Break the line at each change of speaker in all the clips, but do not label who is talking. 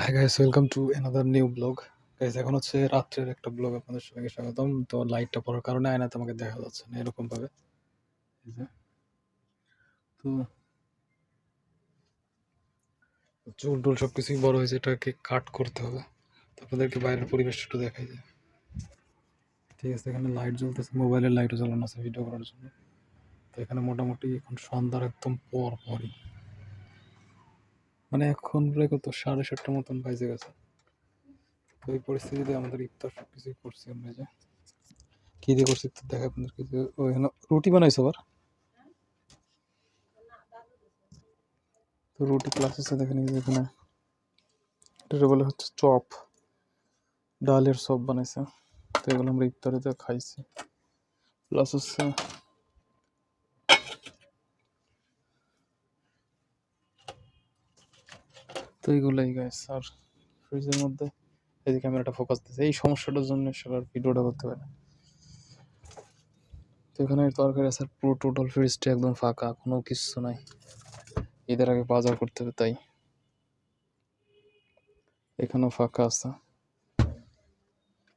Hi guys, welcome to another new blog. Guys, এখন হচ্ছে রাত্রের একটা ব্লগ, আপনাদের সবাইকে স্বাগতম। তো লাইটটা পড়ার কারণে আয়না তোমাকে দেখা যাচ্ছে না এরকম ভাবে। এই যে, তো চুল টুল সবকিছুই বড় হয়েছে, এটাকে কাট করতে হবে। তো আপনাদেরকে বাইরের পরিবেশটা একটু দেখাই যায়। ঠিক আছে, এখানে লাইট জ্বলতেছে, মোবাইলের লাইটও জ্বালানো আছে ভিডিও করার জন্য। তো এখানে মোটামুটি এখন সন্ধ্যার একদম পরই, মানে এখন প্রায় কত 7:30 মতন বাজে গেছে। তো এই পরিস্থিতিতে আমাদের ইফতার সবকিছুই করছি আমরা। যে কি দিয়ে করছি তো দেখা আপনাদেরকে, যে ওইখানে রুটি বানাইছো আবার। তো রুটি প্লাস হচ্ছে দেখেন, এই যে এখানে এটা বলে হচ্ছে চপ, ডালের চপ বানাইছে। তো এগুলো আমরা ইফতারিতে খাইছি। প্লাস হচ্ছে তো এইগুলাই গাইস। আর ফ্রিজের মধ্যে এই যে ক্যামেরাটা ফোকাস দিচ্ছে, এই সমস্যাটার জন্য সবার ভিডিওটা করতে পারে না। তো এখানে তরকারি আছে, পুরো টোটাল ফ্রিজটা একদম ফাঁকা, কোনো কিছু নাই। ঈদের আগে বাজার করতে হবে তাই। এখানেও ফাঁকা আছে।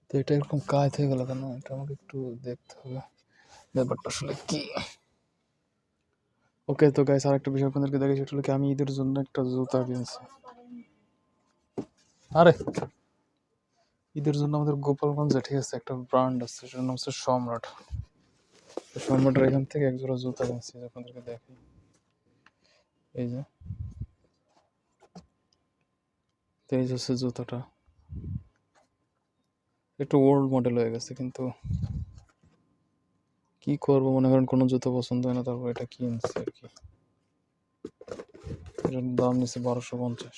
তো এটা এরকম কাজ হয়ে গেল কেন, এটা আমাকে একটু দেখতে হবে ব্যাপারটা আসলে কি। ওকে, তো গাইস আরেকটা বিষয় আপনাদেরকে দেখি, সেটা হলো কি আমি ঈদের জন্য একটা জুতা কিনছি। আরে ঈদের জন্য আমাদের গোপালগঞ্জে, ঠিক আছে, একটা ব্র্যান্ড আছে, সেটার নাম হচ্ছে সম্রাট। সম্রাটের এখান থেকে এক জোড়া জুতা কিনছি, আপনাদেরকে দেখাই। এই যে, তো এই যে হচ্ছে জুতাটা, একটু ওল্ড মডেল হয়ে গেছে, কিন্তু কি করবো, মনে করেন কোনো জুতো পছন্দ হয় না, তারপর এটা কিনছি আর কি। এটার দাম নিচ্ছে 1250,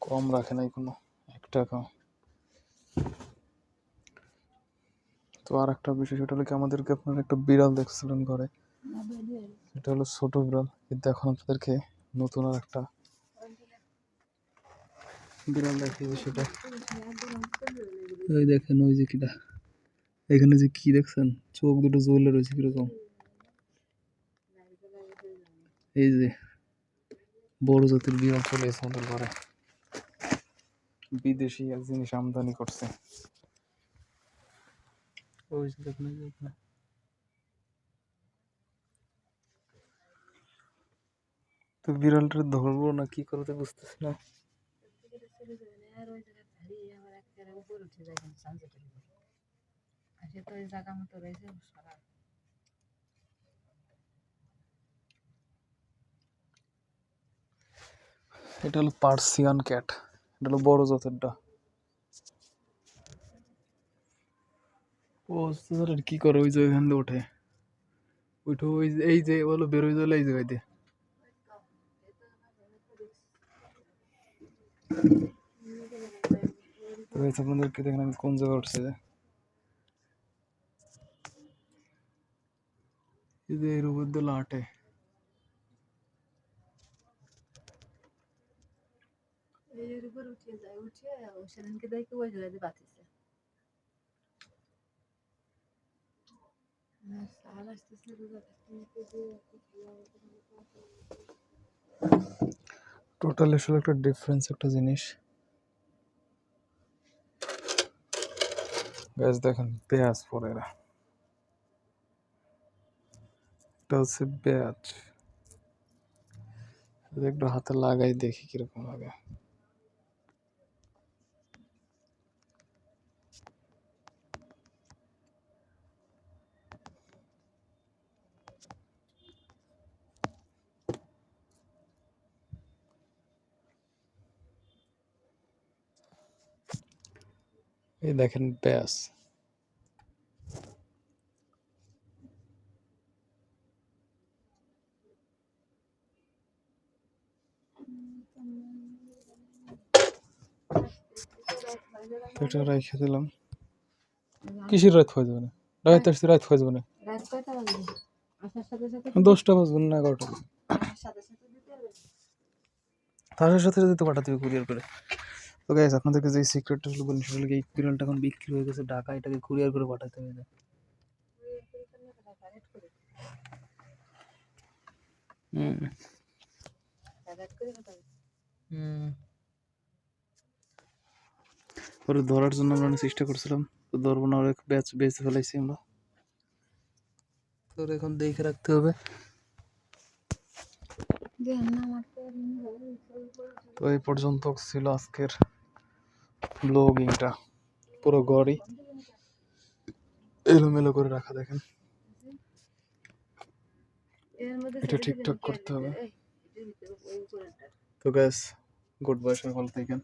কম রাখে নাই কোনো 1 টাকা। তো আর একটা বিষয়, সেটা হলো কি আমাদেরকে আপনার একটা বিড়াল দেখছিলেন ঘরে, এটা হলো ছোট বিড়াল, কিন্তু এখন আপনাদেরকে নতুন আর একটা বিড়াল দেখিয়েছে। সেটা ওই দেখেন, ওই যে কিটা, এখানে যে কি দেখছেন, চোখ দুটো জ্বলে রয়েছে কিরকম। এই যে বড় জাতের বিড়াল চলে এসে আমাদের ঘরে, বিদেশি এক জিনিস আমদানি করছে। ওই যে দেখেন, এই যে এখানে। তো বিড়ালটা ধরবো না কি করতে বুঝতেছি না। এটা হলো পার্সিয়ান ক্যাট, এটা হলো বড় জাতেরটা। ও কি করে, ওই যে ওইখান দিয়ে ওঠে, ওইটা ওই এই যে বলো বেরোয় চলে এই জায়গায় দিয়ে। তো আপনাদেরকে দেখেন আমি কোন জায়গায় উঠছে, যে এই যে এর উপর দিয়ে লাটে। টোটাল আসলে একটা ডিফারেন্স একটা জিনিস। গাছ দেখেন পেঁয়াজ পরে এরা, এটা হচ্ছে পেঁয়াজ। একটু হাতে লাগাই দেখি কিরকম লাগে। এই দেখেন পেঁয়াজ। এটা রেখে দিলাম। কিসের রাত হয়ে যাবে না, রাত আসছে, রাত হয়ে যাবে না, 10টা বাজবে না, 11টা। তার সাথে যদি তো পাঠাতে হবে কুরিয়ার করে। তো গাইস আপনাদেরকে যে সিক্রেটটা হলো বলেন, সেটা হলো এই বিড়ালটা এখন বিক্রি হয়ে গেছে ঢাকা, এটাকে কুরিয়ার করে পাঠাতে হবে। হুম, ওরে ধরার জন্য আমরা অনেক চেষ্টা করছিলাম, তো ধরবো না, অনেক ব্যাচ বেঁচে ফেলাইছি আমরা। তোর এখন দেখে রাখতে হবে। তো এই পর্যন্ত ছিল আজকের ব্লগিংটা। পুরো ঘরই এলোমেলো করে রাখা, দেখেন, এটা ঠিকঠাক করতে হবে। তো গ্যাস, গুড বাই, সবাই ভালো থাকেন।